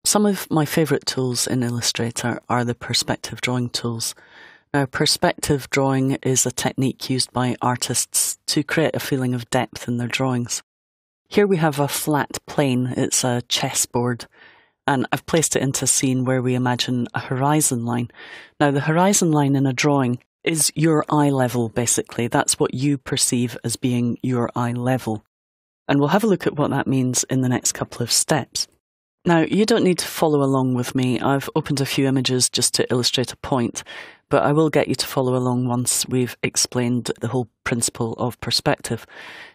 Some of my favourite tools in Illustrator are the perspective drawing tools. Now, perspective drawing is a technique used by artists to create a feeling of depth in their drawings. Here we have a flat plane, it's a chessboard, and I've placed it into a scene where we imagine a horizon line. Now, the horizon line in a drawing is your eye level, basically. That's what you perceive as being your eye level. And we'll have a look at what that means in the next couple of steps. Now, you don't need to follow along with me. I've opened a few images just to illustrate a point, but I will get you to follow along once we've explained the whole principle of perspective.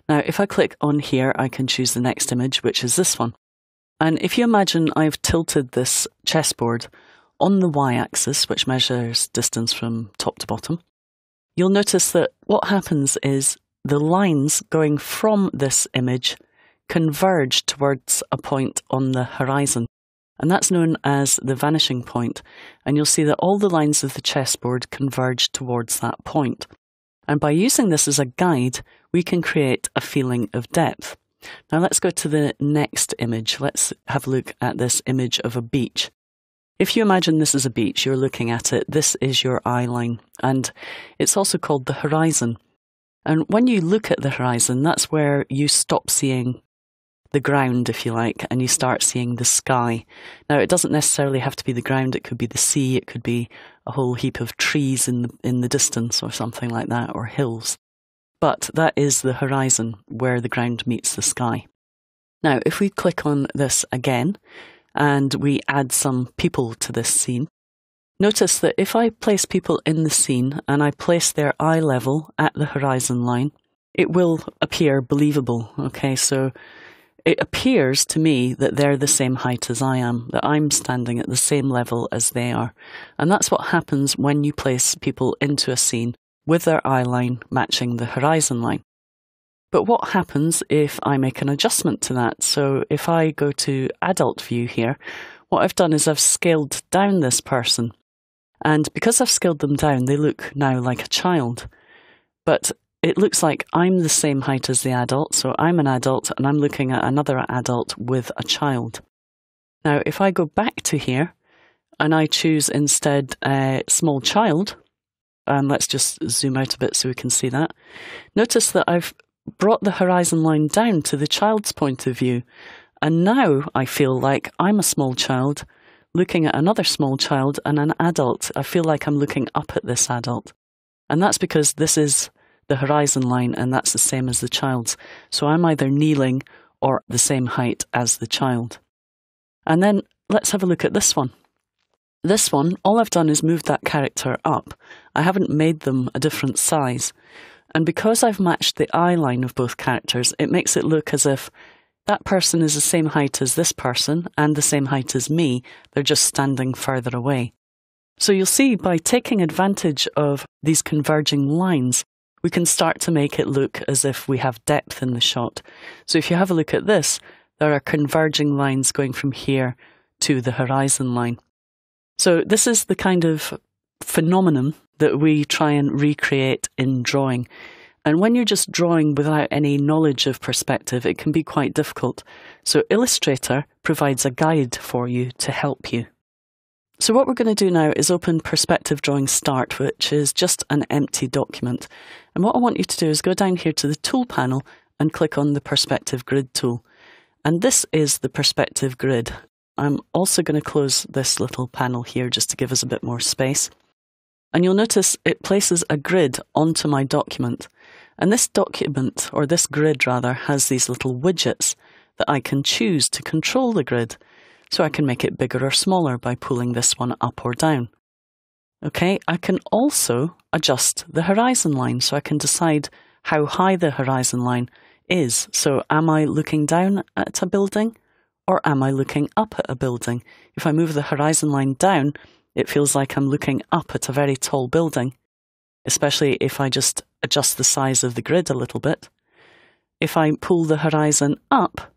Now, if I click on here, I can choose the next image, which is this one. And if you imagine I've tilted this chessboard on the y-axis, which measures distance from top to bottom, you'll notice that what happens is the lines going from this image converge towards a point on the horizon, and that's known as the vanishing point, and you'll see that all the lines of the chessboard converge towards that point. And by using this as a guide, we can create a feeling of depth. Now let's go to the next image. Let's have a look at this image of a beach. If you imagine this is a beach, you're looking at it, this is your eye line, and it's also called the horizon. And when you look at the horizon, that's where you stop seeing the ground, if you like, and you start seeing the sky. Now, it doesn't necessarily have to be the ground, it could be the sea, it could be a whole heap of trees in the distance or something like that, or hills. But that is the horizon, where the ground meets the sky. Now, if we click on this again, and we add some people to this scene, notice that if I place people in the scene, and I place their eye level at the horizon line, it will appear believable, okay? So it appears to me that they're the same height as I am, that I'm standing at the same level as they are. And that's what happens when you place people into a scene with their eye line matching the horizon line. But what happens if I make an adjustment to that? So if I go to adult view here, what I've done is I've scaled down this person. And because I've scaled them down, they look now like a child. But it looks like I'm the same height as the adult, so I'm an adult and I'm looking at another adult with a child. Now, if I go back to here and I choose instead a small child, and let's just zoom out a bit so we can see that, notice that I've brought the horizon line down to the child's point of view, and now I feel like I'm a small child looking at another small child and an adult. I feel like I'm looking up at this adult, and that's because this is the horizon line, and that's the same as the child's. So I'm either kneeling or the same height as the child. And then let's have a look at this one. This one, all I've done is moved that character up. I haven't made them a different size. And because I've matched the eye line of both characters, it makes it look as if that person is the same height as this person and the same height as me. They're just standing further away. So you'll see by taking advantage of these converging lines, we can start to make it look as if we have depth in the shot. So if you have a look at this, there are converging lines going from here to the horizon line. So this is the kind of phenomenon that we try and recreate in drawing. And when you're just drawing without any knowledge of perspective, it can be quite difficult. So Illustrator provides a guide for you to help you. So what we're going to do now is open Perspective Drawing Start, which is just an empty document. And what I want you to do is go down here to the Tool panel and click on the Perspective Grid tool. And this is the Perspective Grid. I'm also going to close this little panel here just to give us a bit more space. And you'll notice it places a grid onto my document. And this document, or this grid rather, has these little widgets that I can choose to control the grid. So I can make it bigger or smaller by pulling this one up or down. Okay, I can also adjust the horizon line, so I can decide how high the horizon line is. So am I looking down at a building or am I looking up at a building? If I move the horizon line down, it feels like I'm looking up at a very tall building, especially if I just adjust the size of the grid a little bit. If I pull the horizon up,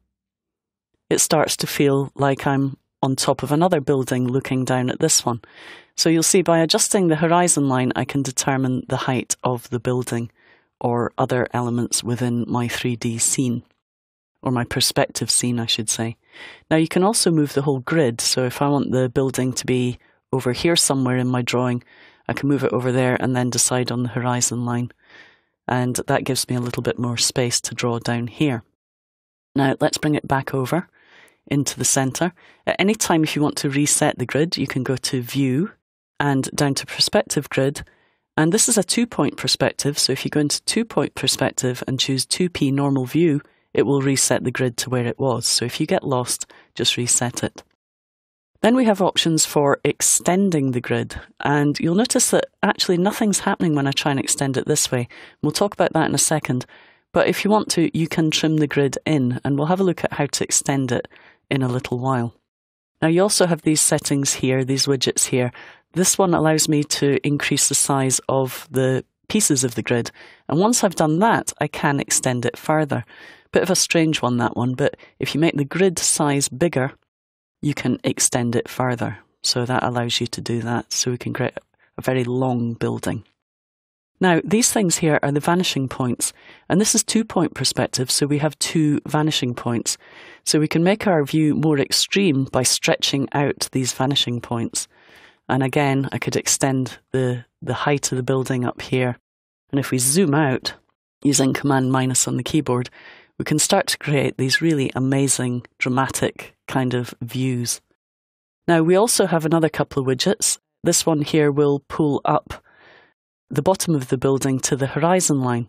it starts to feel like I'm on top of another building looking down at this one. So you'll see by adjusting the horizon line, I can determine the height of the building or other elements within my 3D scene, or my perspective scene, I should say. Now you can also move the whole grid, so if I want the building to be over here somewhere in my drawing, I can move it over there and then decide on the horizon line. And that gives me a little bit more space to draw down here. Now let's bring it back over into the centre. At any time if you want to reset the grid, you can go to View and down to Perspective Grid. And this is a 2-point perspective, so if you go into 2-point perspective and choose 2p normal view, it will reset the grid to where it was. So if you get lost, just reset it. Then we have options for extending the grid, and you'll notice that actually nothing's happening when I try and extend it this way. We'll talk about that in a second, but if you want to, you can trim the grid in, and we'll have a look at how to extend it in a little while. Now you also have these settings here, these widgets here. This one allows me to increase the size of the pieces of the grid, and once I've done that, I can extend it further. Bit of a strange one, that one, but if you make the grid size bigger, you can extend it further. So that allows you to do that, so we can create a very long building. Now, these things here are the vanishing points, and this is 2-point perspective, so we have 2 vanishing points. So we can make our view more extreme by stretching out these vanishing points. And again, I could extend the height of the building up here. And if we zoom out, using Command- on the keyboard, we can start to create these really amazing, dramatic kind of views. Now, we also have another couple of widgets. This one here will pull up the bottom of the building to the horizon line.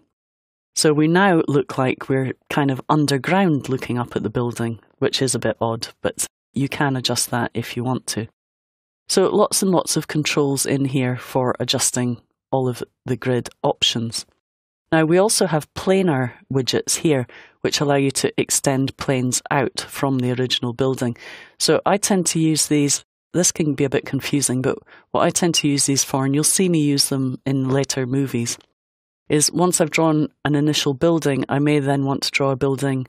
So we now look like we're kind of underground looking up at the building, which is a bit odd, but you can adjust that if you want to. So lots and lots of controls in here for adjusting all of the grid options. Now we also have planar widgets here, which allow you to extend planes out from the original building. So I tend to use these. This can be a bit confusing, but what I tend to use these for, and you'll see me use them in later movies, is once I've drawn an initial building, I may then want to draw a building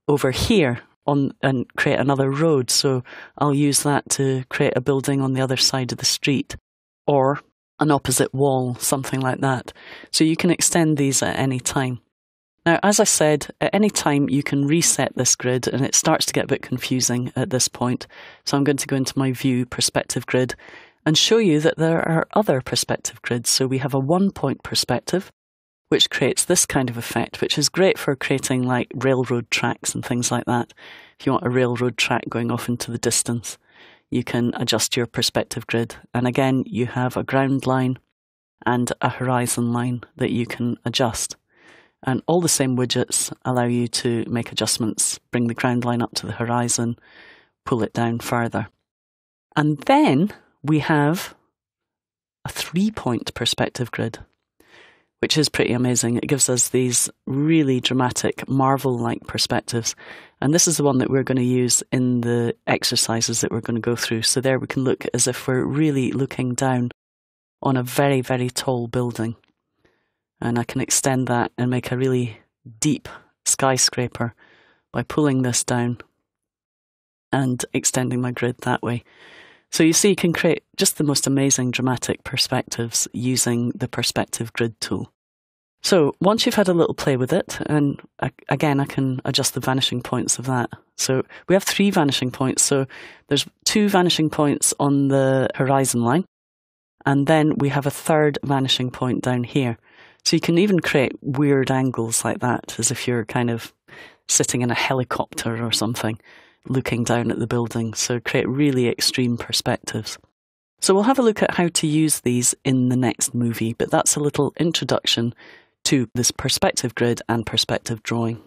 over here and create another road. So I'll use that to create a building on the other side of the street, or an opposite wall, something like that. So you can extend these at any time. Now, as I said, at any time you can reset this grid, and it starts to get a bit confusing at this point. So I'm going to go into my View Perspective Grid and show you that there are other perspective grids. So we have a 1-point perspective, which creates this kind of effect, which is great for creating like railroad tracks and things like that. If you want a railroad track going off into the distance, you can adjust your perspective grid. And again, you have a ground line and a horizon line that you can adjust. And all the same widgets allow you to make adjustments, bring the ground line up to the horizon, pull it down further. And then we have a 3-point perspective grid, which is pretty amazing. It gives us these really dramatic, Marvel-like perspectives. And this is the one that we're going to use in the exercises that we're going to go through. So there we can look as if we're really looking down on a very, very tall building. And I can extend that and make a really deep skyscraper by pulling this down and extending my grid that way. So you see, you can create just the most amazing dramatic perspectives using the Perspective Grid tool. So once you've had a little play with it, and again, I can adjust the vanishing points of that. So we have 3 vanishing points. So there's 2 vanishing points on the horizon line, and then we have a 3rd vanishing point down here. So you can even create weird angles like that, as if you're kind of sitting in a helicopter or something, looking down at the building. So create really extreme perspectives. So we'll have a look at how to use these in the next movie, but that's a little introduction to this perspective grid and perspective drawing.